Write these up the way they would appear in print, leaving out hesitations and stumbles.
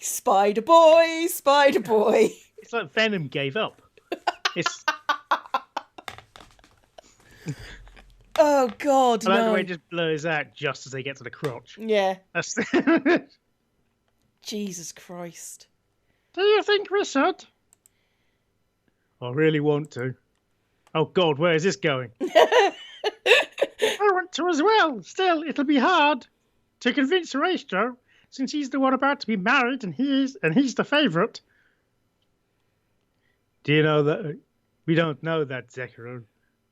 Spider boy, spider boy. It's like Venom gave up. It's Oh God, I like the no. way it just blurs out just as they get to the crotch. Yeah. That's Jesus Christ. Do you think we should? I really want to. Oh God, where is this going? I want to as well. Still, it'll be hard to convince Horatio, since he's the one about to be married and he's the favourite. Do you know that we don't know that, Zekiro?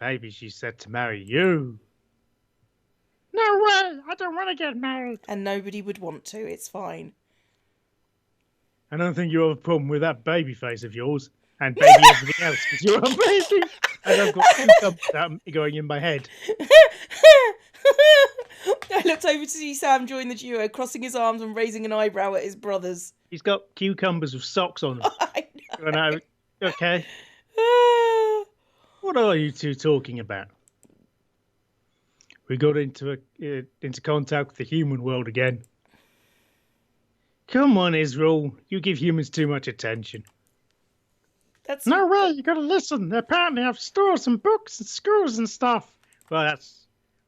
Maybe she's set to marry you. No way! I don't want to get married. And nobody would want to. It's fine. I don't think you have a problem with that baby face of yours and baby everything else because you're a baby. And I've got two thumbs going in my head. I looked over to see Sam join the duo, crossing his arms and raising an eyebrow at his brothers. He's got cucumbers with socks on them. I know. Okay. What are you two talking about? We got into contact with the human world again. Come on, Israel. You give humans too much attention. That's No way. You got to listen. They apparently have stores and books and schools and stuff. Well, that's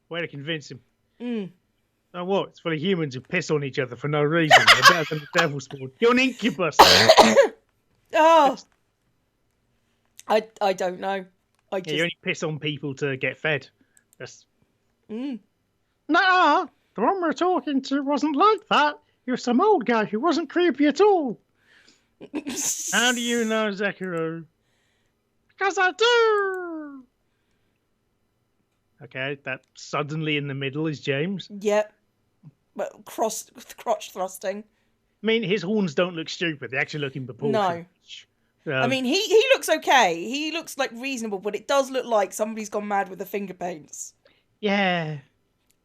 a way to convince him. So what? It's full of humans who piss on each other for no reason. They're better than the devil's spawn. You're an incubus. Oh. I don't know. You only piss on people to get fed. That's... Mm. Nah, the one we're talking to wasn't like that. He was some old guy who wasn't creepy at all. How do you know, Zekiro? Because I do. Okay, that suddenly in the middle is James. Yep. But crotch thrusting. I mean, his horns don't look stupid. They actually look in proportion. No. I mean, he looks okay. He looks like reasonable, but it does look like somebody's gone mad with the finger paints. Yeah.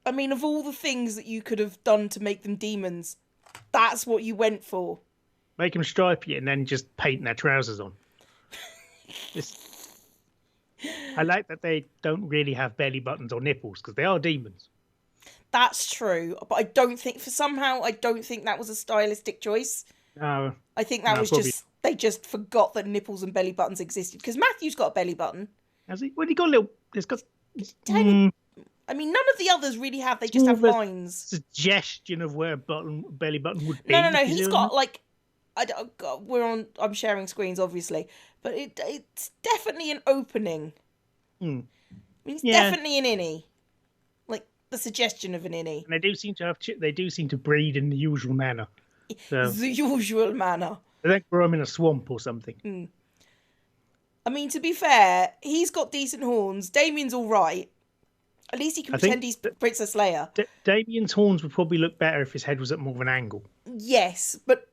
I mean, of all the things that you could have done to make them demons, that's what you went for. Make them stripy and then just paint their trousers on. I like that they don't really have belly buttons or nipples because they are demons. That's true, but I don't think that was a stylistic choice. No. I think that was probably... they just forgot that nipples and belly buttons existed because Matthew's got a belly button. Has he? Well, he got a little. It's got. Tiny... I mean, none of the others really have. They just have lines. Suggestion of where a belly button would be. No. He's got like, I'm sharing screens, obviously, but it's definitely an opening. It's definitely an innie, like the suggestion of an innie. And they do seem to have. They do seem to breed in the usual manner. So. The usual manner. They don't grow them in a swamp or something. I mean, to be fair, he's got decent horns. Damien's all right. At least he can pretend he's Princess Leia. Damien's horns would probably look better if his head was at more of an angle. Yes, but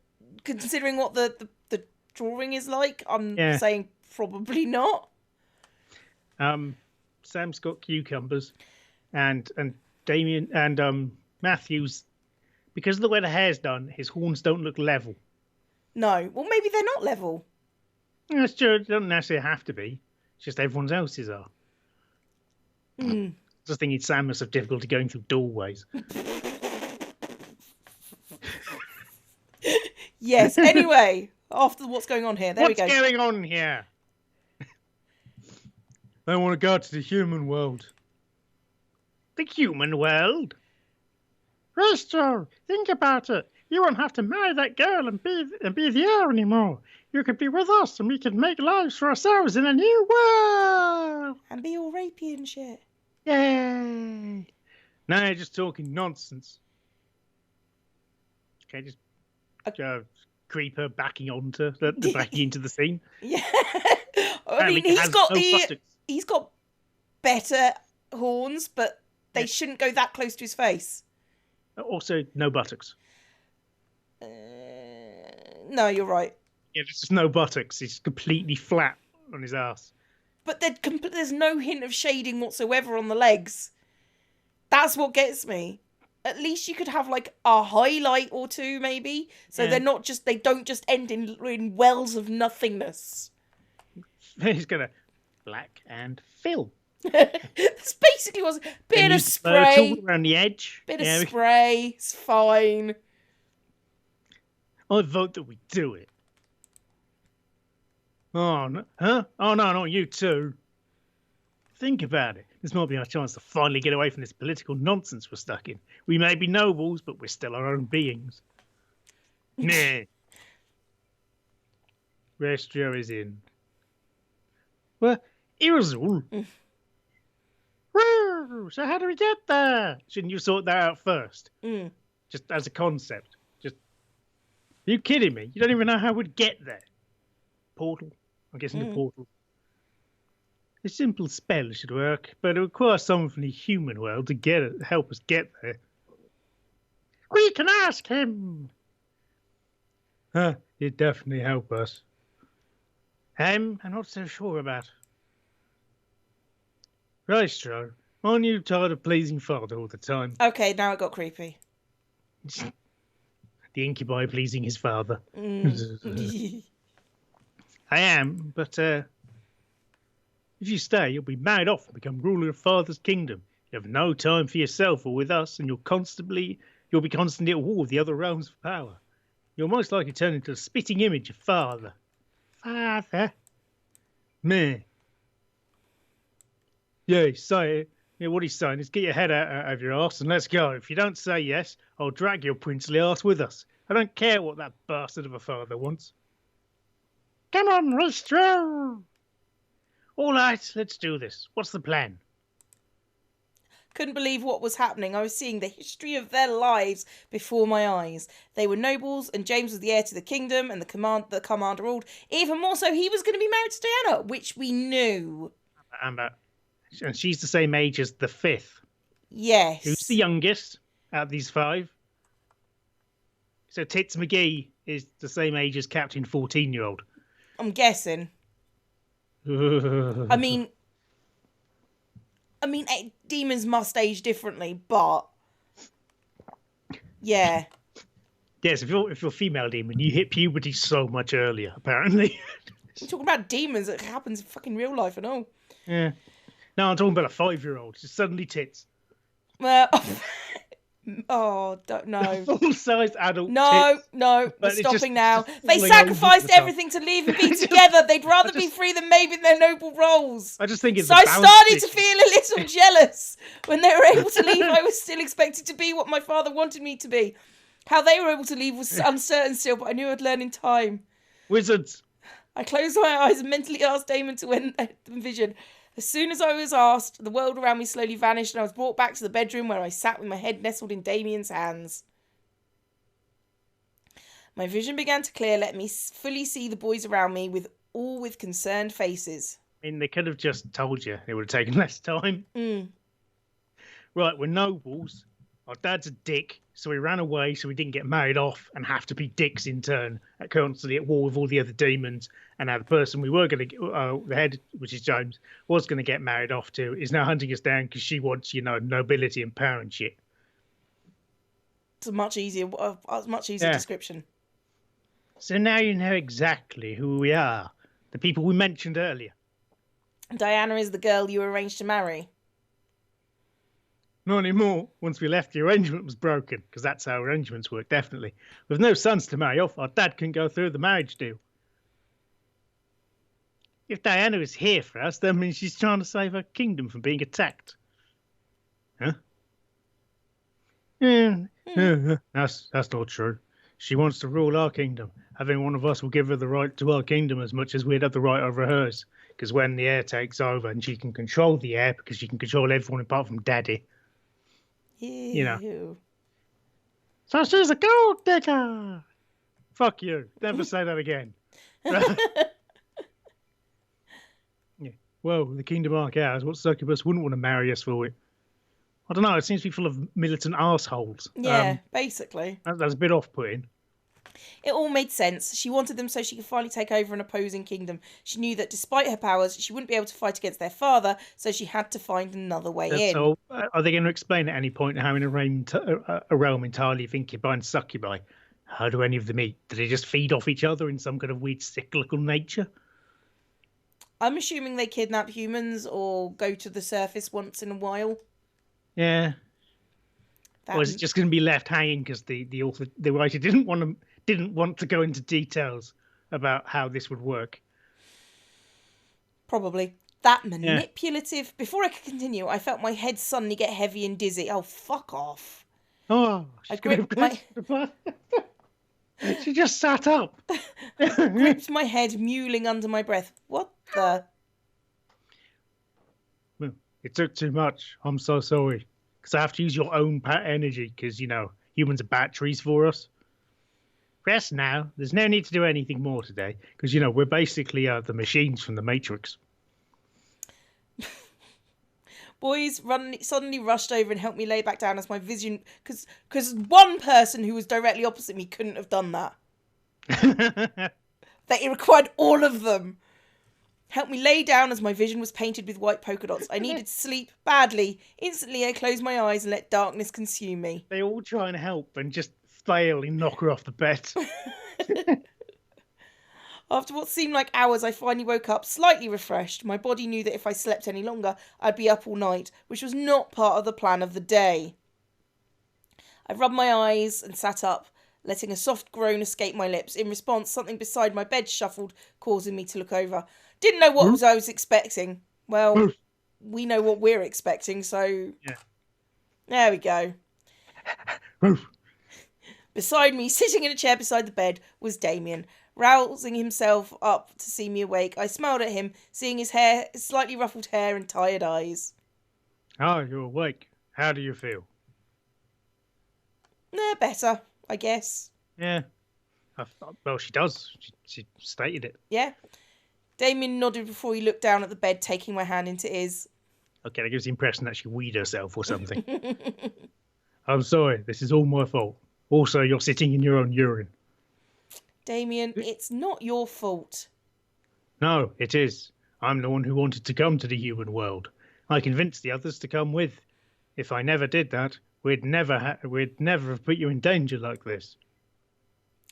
considering what the drawing is like, I'm saying probably not. Sam's got cucumbers, and Damien and Matthew's, because of the way the hair's done, his horns don't look level. No, well maybe they're not level. That's true. They don't necessarily have to be. It's just everyone else's are. I just think Sam must have difficulty going through doorways. Yes, anyway, after what's going on here, there we go. What's going on here? They want to go to the human world. The human world? Restro, think about it. You won't have to marry that girl and be the heir anymore. You could be with us and we could make lives for ourselves in a new world. And be all rapey and shit. Yay! No, you're just talking nonsense. Okay, just creeper backing into the scene. Yeah, I mean he's got better horns, but they shouldn't go that close to his face. Also, no buttocks. No, you're right. Yeah, there's just no buttocks. He's completely flat on his ass. But there's no hint of shading whatsoever on the legs. That's what gets me. At least you could have like a highlight or two, maybe. So they don't just end in wells of nothingness. He's gonna black and fill. That's basically what's bit of spray around the edge. Bit of spray. It's fine. I vote that we do it. Oh, no, huh? Oh, no, not you too. Think about it. This might be our chance to finally get away from this political nonsense we're stuck in. We may be nobles, but we're still our own beings. Nah. Restro is in. Well, Irazul. So how do we get there? Shouldn't you sort that out first? Just as a concept. Are you kidding me? You don't even know how we'd get there. Portal? I'm guessing the portal. A simple spell should work, but it requires someone from the human world to help us get there. We can ask him! He'd definitely help us. I'm not so sure about. Rystro, aren't you tired of pleasing father all the time? Okay, now it got creepy. The incubi pleasing his father. I am, but if you stay, you'll be married off and become ruler of father's kingdom. You have no time for yourself or with us, and you'll be constantly at war with the other realms of power. You'll most likely turn into a spitting image of father. Father? Me. Yeah, say it. Yeah, what he's saying is get your head out of your arse and let's go. If you don't say yes, I'll drag your princely arse with us. I don't care what that bastard of a father wants. Come on, Rystro! All right, let's do this. What's the plan? Couldn't believe what was happening. I was seeing the history of their lives before my eyes. They were nobles, and James was the heir to the kingdom, and the commander ruled. Even more so, he was going to be married to Diana, which we knew. And she's the same age as the fifth. Yes. Who's the youngest out of these five? So Tits McGee is the same age as Captain 14-year-old. I'm guessing. I mean, demons must age differently, but yeah. Yes, if you're a female demon, you hit puberty so much earlier, apparently. You're talking about demons, it happens in fucking real life and all. Yeah. No, I'm talking about a 5-year-old. Just suddenly tits. Well, no. Full-sized adult tits. No, we're stopping now. They sacrificed everything to leave and be together. They'd rather be free than maybe in their noble roles. I just think it's so I started to feel a little jealous when they were able to leave. I was still expected to be what my father wanted me to be. How they were able to leave was uncertain still, but I knew I'd learn in time. Wizards. I closed my eyes and mentally asked Damon to end the vision. As soon as I was asked, the world around me slowly vanished and I was brought back to the bedroom where I sat with my head nestled in Damien's hands. My vision began to clear, letting me fully see the boys around me with concerned faces. I mean, they could have just told you. It would have taken less time. Right, we're nobles. Our dad's a dick, so he ran away so we didn't get married off and have to be dicks in turn, constantly at war with all the other demons. And now the person we were going to, the head, which is James, was going to get married off to, is now hunting us down because she wants, nobility and power and shit. It's a much easier description. So now you know exactly who we are. The people we mentioned earlier. Diana is the girl you arranged to marry. Not anymore. Once we left, the arrangement was broken, because that's how arrangements work, definitely. With no sons to marry off, our dad couldn't go through the marriage deal. If Diana is here for us, that means she's trying to save her kingdom from being attacked. Huh? That's not true. She wants to rule our kingdom. Having one of us will give her the right to our kingdom as much as we'd have the right over hers. Because when the heir takes over, and she can control the heir, because she can control everyone apart from Daddy. Ew. So she's a gold digger. Fuck you. Never say that again. Yeah. Well, the kingdom aren't ours. What succubus wouldn't want to marry us for it? I don't know. It seems to be full of militant arseholes. Yeah, basically. That's a bit off-putting. It all made sense. She wanted them so she could finally take over an opposing kingdom. She knew that despite her powers, she wouldn't be able to fight against their father, so she had to find another way in. So, are they going to explain at any point how in a realm entirely of incubi and succubi, how do any of them eat? Do they just feed off each other in some kind of weird cyclical nature? I'm assuming they kidnap humans or go to the surface once in a while. Yeah. Or is it just going to be left hanging because the writer didn't want to didn't want to go into details about how this would work. Probably. That manipulative... Yeah. Before I could continue, I felt my head suddenly get heavy and dizzy. Oh, fuck off. Oh, she's gripped my... She just sat up. Gripped my head, mewling under my breath. What the... Well, it took too much. I'm so sorry. Because I have to use your own energy, because, humans are batteries for us. Rest now. There's no need to do anything more today, because, we're basically the machines from the Matrix. Boys suddenly rushed over and helped me lay back down as my vision... Because one person who was directly opposite me couldn't have done that. That it required all of them. Helped me lay down as my vision was painted with white polka dots. I needed sleep badly. Instantly, I closed my eyes and let darkness consume me. They all try and help and just fail and knock her off the bed. After what seemed like hours, I finally woke up, slightly refreshed. My body knew that if I slept any longer, I'd be up all night, which was not part of the plan of the day. I rubbed my eyes and sat up, letting a soft groan escape my lips. In response, something beside my bed shuffled, causing me to look over. Didn't know what I was expecting. Well, we know what we're expecting, so... Yeah. There we go. Beside me, sitting in a chair beside the bed, was Damien. Rousing himself up to see me awake, I smiled at him, seeing his slightly ruffled hair and tired eyes. Oh, you're awake. How do you feel? Better, I guess. Yeah. Well, she does. She stated it. Yeah. Damien nodded before he looked down at the bed, taking my hand into his. Okay, that gives the impression that she weed herself or something. I'm sorry. This is all my fault. Also, you're sitting in your own urine. Damien, it's not your fault. No, it is. I'm the one who wanted to come to the human world. I convinced the others to come with. If I never did that, we'd never have put you in danger like this.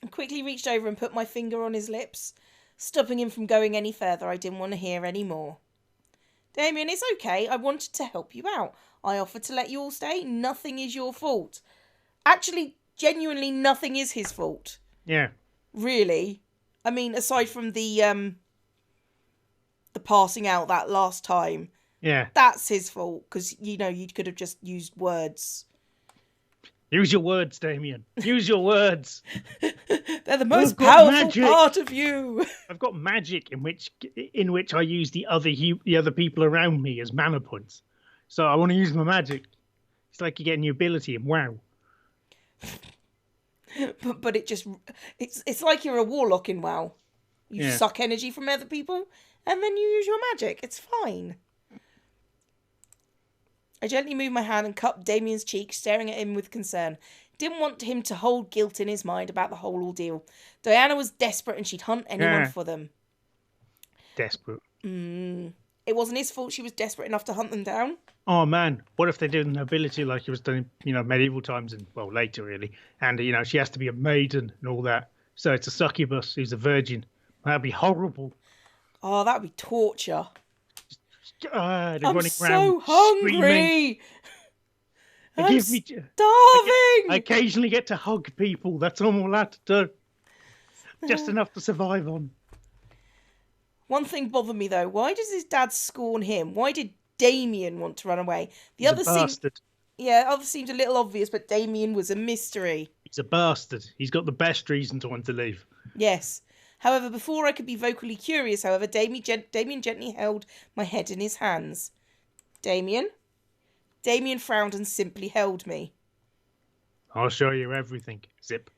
I quickly reached over and put my finger on his lips, stopping him from going any further. I didn't want to hear any more. Damien, it's okay. I wanted to help you out. I offered to let you all stay. Nothing is your fault. Actually, genuinely, nothing is his fault. Yeah. Really. I mean, aside from the passing out that last time. Yeah. That's his fault, because, you could have just used words. Use your words, Damien. Use your words. They're the most powerful part of you. I've got magic in which I use the other people around me as mana points. So I want to use my magic. It's like you get a new ability in WoW. But it's like you're a warlock in WoW. You suck energy from other people, and then you use your magic. It's fine. I gently moved my hand and cupped Damien's cheek, staring at him with concern. Didn't want him to hold guilt in his mind about the whole ordeal. Diana was desperate, and she'd hunt anyone for them. Desperate. It wasn't his fault she was desperate enough to hunt them down. Oh man, what if they did an ability like it was done in, medieval times and, well, later really. And, she has to be a maiden and all that. So it's a succubus who's a virgin. That'd be horrible. Oh, that'd be torture. I'm so hungry. I'm starving. I occasionally get to hug people. That's all I'm allowed to do. Just enough to survive on. One thing bothered me, though. Why does his dad scorn him? Why did Damien want to run away? He's a bastard. Other seemed a little obvious, but Damien was a mystery. He's a bastard. He's got the best reason to want to leave. Yes. However, before I could be vocally curious, Damien gently held my head in his hands. Damien? Damien frowned and simply held me. I'll show you everything. Zip.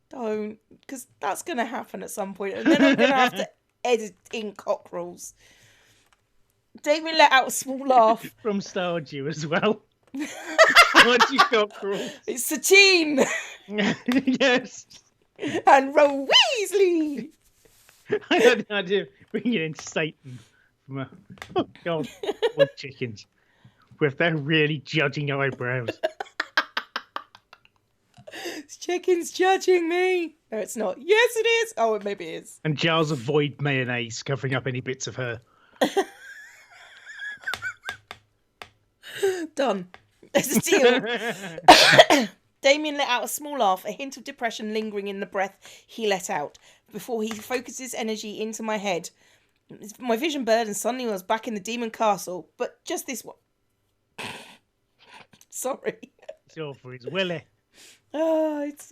Don't, because that's going to happen at some point, and then I'm going to have to edit in cockerels. Damien let out a small laugh. From Stardew as well. Aren't you cockerels? It's Satine! Yes. And Ro Weasley! I had the idea of bringing in Satan from oh god, what chickens with their really judging eyebrows. Chicken's judging me. No, it's not. Yes, it is. Oh, maybe it is. And jars of void mayonnaise covering up any bits of her. Done. There's a deal. Damien let out a small laugh, a hint of depression lingering in the breath he let out, before he focused his energy into my head. My vision blurred and suddenly I was back in the demon castle, but just this one. Sorry. It's all for his willy. Oh, it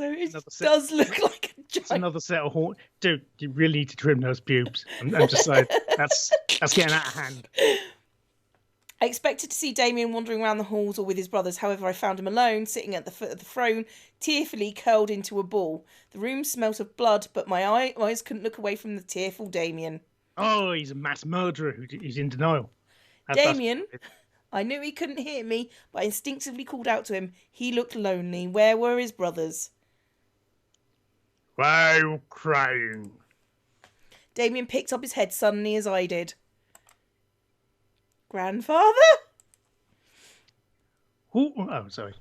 does look like a giant. It's another set of horn. Dude, you really need to trim those pubes. I'm just saying, that's getting out of hand. I expected to see Damien wandering around the halls or with his brothers. However, I found him alone, sitting at the foot of the throne, tearfully curled into a ball. The room smelt of blood, but my eyes couldn't look away from the tearful Damien. Oh, he's a mass murderer who's in denial. Damien, I knew he couldn't hear me, but I instinctively called out to him. He looked lonely. Where were his brothers? Why are you crying? Damien picked up his head suddenly as I did. Grandfather? Oh, sorry.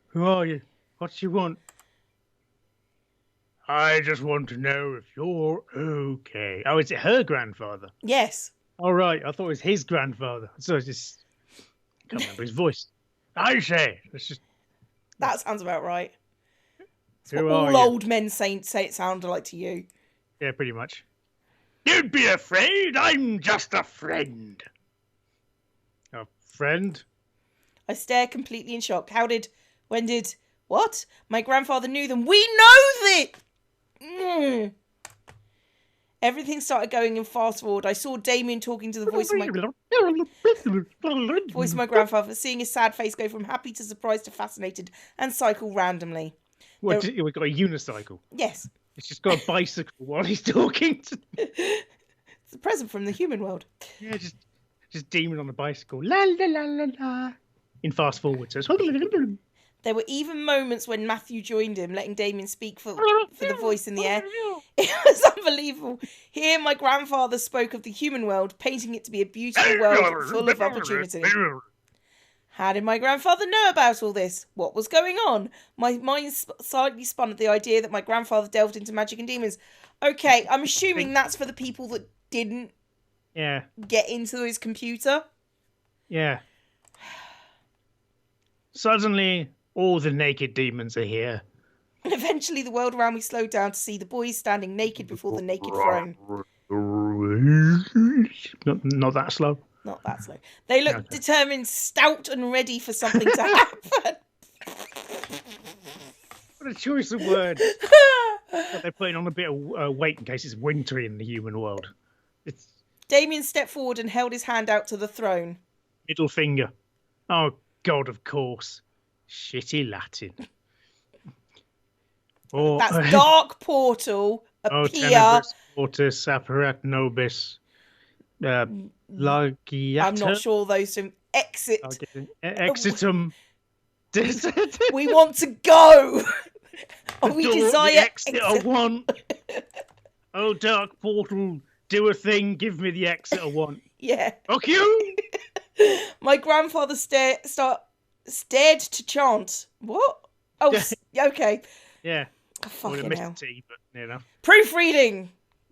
Who are you? What do you want? I just want to know if you're okay. Oh, is it her grandfather? Yes. All right, I thought it was his grandfather. So I just can't remember his voice. I say, let's just. That sounds about right. That's Who what are all you? old men say it sounded like to you. Yeah, pretty much. Don't be afraid. I'm just a friend. A friend? I stare completely in shock. What? My grandfather knew them. We know that! Everything started going in fast forward. I saw Damien talking to the voice of my grandfather, seeing his sad face go from happy to surprised to fascinated, and cycle randomly. What? We've got a unicycle. Yes. It's just got a bicycle while he's talking. It's a present from the human world. Yeah, just Demon on a bicycle. La la la la la. In fast forward, so it's... There were even moments when Matthew joined him, letting Damien speak for the voice in the air. It was unbelievable. Here, my grandfather spoke of the human world, painting it to be a beautiful world full of opportunity. How did my grandfather know about all this? What was going on? My mind slightly spun at the idea that my grandfather delved into magic and demons. Okay, I'm assuming that's for the people that didn't get into his computer. Yeah. Suddenly, all the naked demons are here. Eventually, the world around me slowed down to see the boys standing naked before the naked throne. Not that slow. Not that slow. They looked determined, stout, and ready for something to happen. What a choice of words. But they're putting on a bit of weight in case it's wintry in the human world. It's Damien stepped forward and held his hand out to the throne. middle finger. Oh, God, of course. Shitty Latin. Oh, that's dark portal. Appear. Tenebris mortis apparat nobis. Lagiatum. I'm not sure those two. Exit. Exitum. We want to go. We desire the exit I want. Oh, dark portal, do a thing. Give me the exit I want. Yeah. Fuck you. My grandfather stared to chant. What? Oh, okay. Yeah. Oh, fucking hell. Tea, but, you know. Proofreading.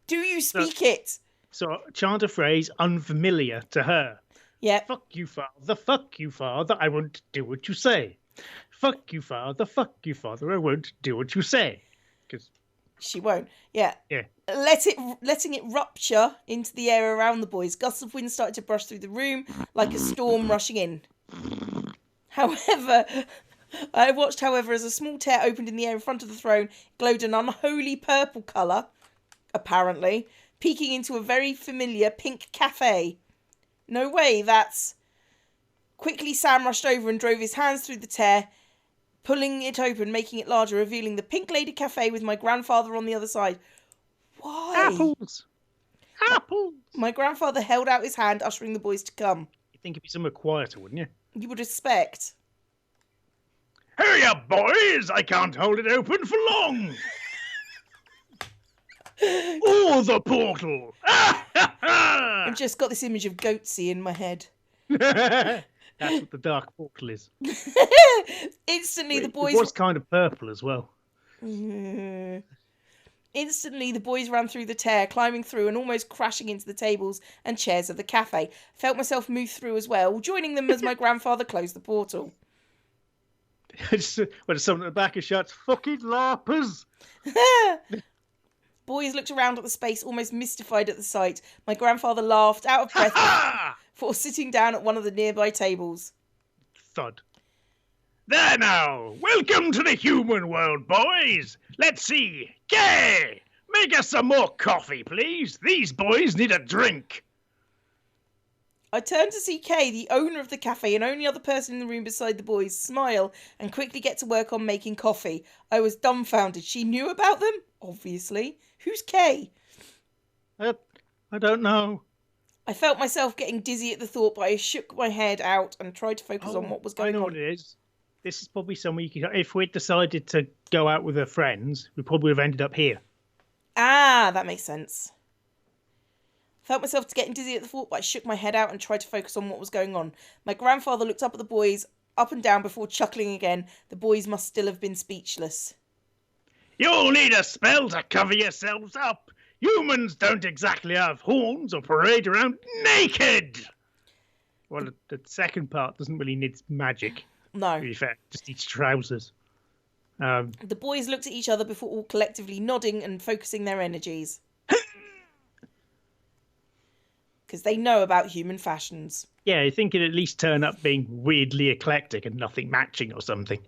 Do you speak it? So chant a phrase unfamiliar to her. Yeah. Fuck you, father. Fuck you, father. I won't do what you say. Fuck you, father. Fuck you, father. I won't do what you say. Because she won't. Yeah. Yeah. Letting it rupture into the air around the boys. Gusts of wind started to brush through the room like a storm rushing in. However, I watched, as a small tear opened in the air in front of the throne, glowed an unholy purple colour, apparently, peeking into a very familiar pink cafe. No way, that's... Quickly, Sam rushed over and drove his hands through the tear, pulling it open, making it larger, revealing the Pink Lady Cafe with my grandfather on the other side. Why? Apples! Apples! My grandfather held out his hand, ushering the boys to come. You'd think it'd be somewhere quieter, wouldn't you? You would expect. Hurry up, boys! I can't hold it open for long! Oh, the portal! I've just got this image of Goatsy in my head. That's what the dark portal is. Instantly, the boys... It was kind of purple as well. Instantly, the boys ran through the tear, climbing through and almost crashing into the tables and chairs of the cafe. Felt myself move through as well, joining them as my grandfather closed the portal. When someone at the back of shouts, "Fucking larpers!" Boys looked around at the space, almost mystified at the sight. My grandfather laughed, out of breath, before sitting down at one of the nearby tables. Thud. There now! Welcome to the human world, boys! Let's see. Kay! Make us some more coffee, please. These boys need a drink. I turned to see Kay, the owner of the cafe and only other person in the room beside the boys, smile and quickly get to work on making coffee. I was dumbfounded. She knew about them? Obviously. Who's Kay? I don't know. I felt myself getting dizzy at the thought, but I shook my head out and tried to focus on what was going on. I know what it is. This is probably somewhere you could... If we'd decided to go out with our friends, we probably would have ended up here. Ah, that makes sense. Felt myself getting dizzy at the thought, but I shook my head out and tried to focus on what was going on. My grandfather looked up at the boys, up and down before chuckling again. The boys must still have been speechless. You'll need a spell to cover yourselves up. Humans don't exactly have horns or parade around naked. Well, the second part doesn't really need magic. No. To be fair, just needs trousers. The boys looked at each other before all collectively nodding and focusing their energies. Because they know about human fashions. Yeah, you think it'd at least turn up being weirdly eclectic and nothing matching or something.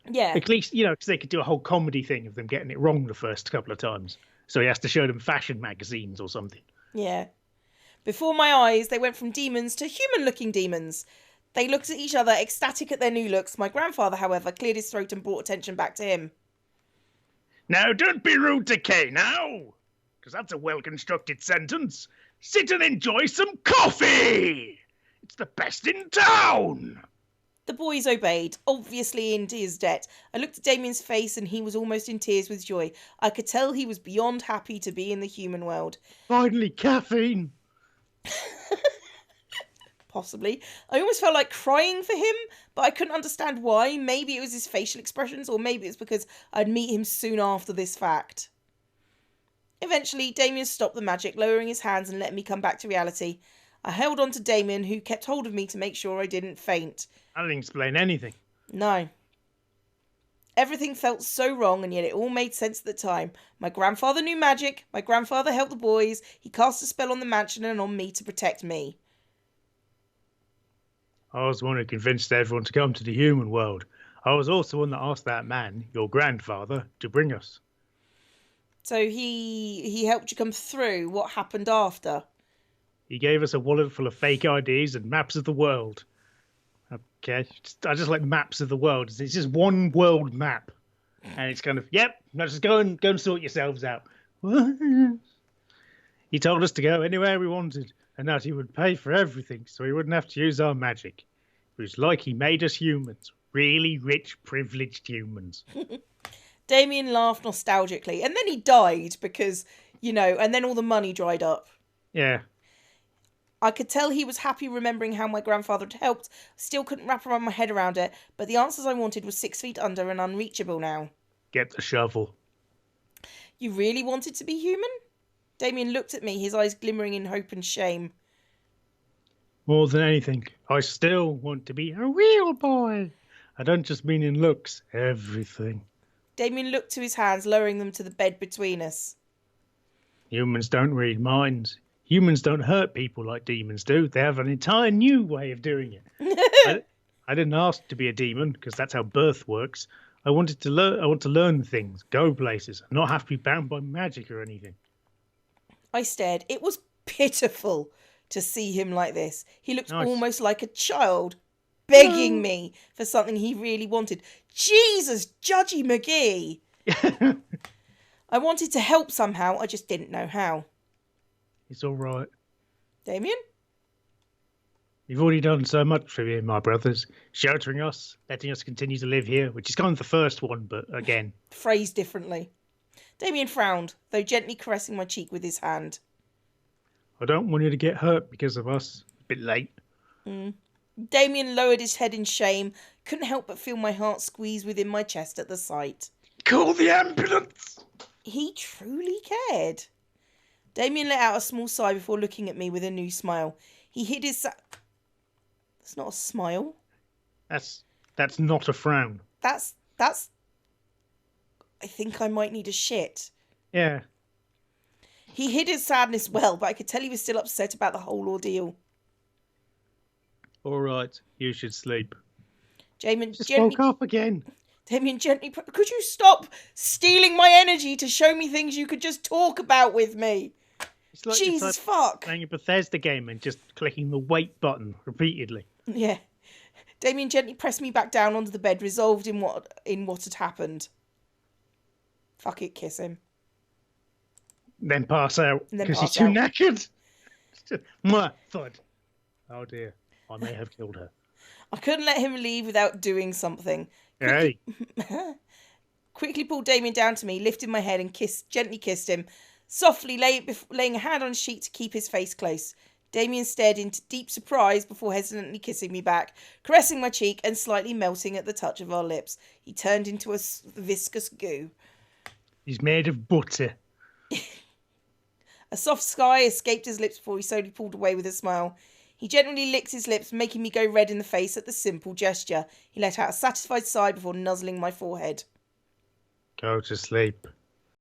Yeah. At least, because they could do a whole comedy thing of them getting it wrong the first couple of times. So he has to show them fashion magazines or something. Yeah. Before my eyes, they went from demons to human-looking demons. They looked at each other, ecstatic at their new looks. My grandfather, however, cleared his throat and brought attention back to him. Now, don't be rude to Kay now, because that's a well-constructed sentence. Sit and enjoy some coffee! It's the best in town! The boys obeyed, obviously in tears debt. I looked at Damien's face and he was almost in tears with joy. I could tell he was beyond happy to be in the human world. Finally, caffeine! Possibly. I almost felt like crying for him, but I couldn't understand why. Maybe it was his facial expressions, or maybe it's because I'd meet him soon after this fact. Eventually, Damien stopped the magic, lowering his hands and letting me come back to reality. I held on to Damien, who kept hold of me to make sure I didn't faint. I didn't explain anything. No. Everything felt so wrong, and yet it all made sense at the time. My grandfather knew magic. My grandfather helped the boys. He cast a spell on the mansion and on me to protect me. I was the one who convinced everyone to come to the human world. I was also the one that asked that man, your grandfather, to bring us. So he helped you come through. What happened after? He gave us a wallet full of fake IDs and maps of the world. Okay, I just like maps of the world. It's just one world map. And it's kind of, yep, now just go and sort yourselves out. He told us to go anywhere we wanted, and that he would pay for everything, so we wouldn't have to use our magic. It was like he made us humans. Really rich, privileged humans. Damien laughed nostalgically, and then he died because, and then all the money dried up. Yeah. I could tell he was happy remembering how my grandfather had helped. Still couldn't wrap my head around it, but the answers I wanted were 6 feet under and unreachable now. Get the shovel. You really wanted to be human? Damien looked at me, his eyes glimmering in hope and shame. More than anything, I still want to be a real boy. I don't just mean in looks, everything. Damien looked to his hands, lowering them to the bed between us. Humans don't read minds. Humans don't hurt people like demons do. They have an entire new way of doing it. I didn't ask to be a demon, because that's how birth works. I want to learn things, go places, and not have to be bound by magic or anything. I stared. It was pitiful to see him like this. He looked almost like a child, begging me for something he really wanted. Jesus, Judgy McGee! I wanted to help somehow, I just didn't know how. It's all right. Damien? You've already done so much for me and my brothers, sheltering us, letting us continue to live here, which is kind of the first one, but again. Phrased differently. Damien frowned, though gently caressing my cheek with his hand. I don't want you to get hurt because of us. A bit late. Damien lowered his head in shame. Couldn't help but feel my heart squeeze within my chest at the sight. Call the ambulance! He truly cared. Damien let out a small sigh before looking at me with a new smile. He hid his... That's not a smile. That's not a frown. That's. I think I might need a shit. Yeah. He hid his sadness well, but I could tell he was still upset about the whole ordeal. All right, you should sleep. Damien Just gently, woke up again. Damien gently. Could you stop stealing my energy to show me things you could just talk about with me? It's like Jesus fuck. playing a Bethesda game and just clicking the wait button repeatedly. Yeah. Damien gently pressed me back down onto the bed, resolved in what had happened. Fuck it, kiss him. Then pass out because you're too knackered. Mwah, thud. Oh dear, I may have killed her. I couldn't let him leave without doing something. Hey. Quickly pulled Damien down to me, lifted my head and gently kissed him, softly laying a hand on his cheek to keep his face close. Damien stared into deep surprise before hesitantly kissing me back, caressing my cheek and slightly melting at the touch of our lips. He turned into a viscous goo. He's made of butter. A soft sigh escaped his lips before he slowly pulled away with a smile. He gently licked his lips, making me go red in the face at the simple gesture. He let out a satisfied sigh before nuzzling my forehead. Go to sleep.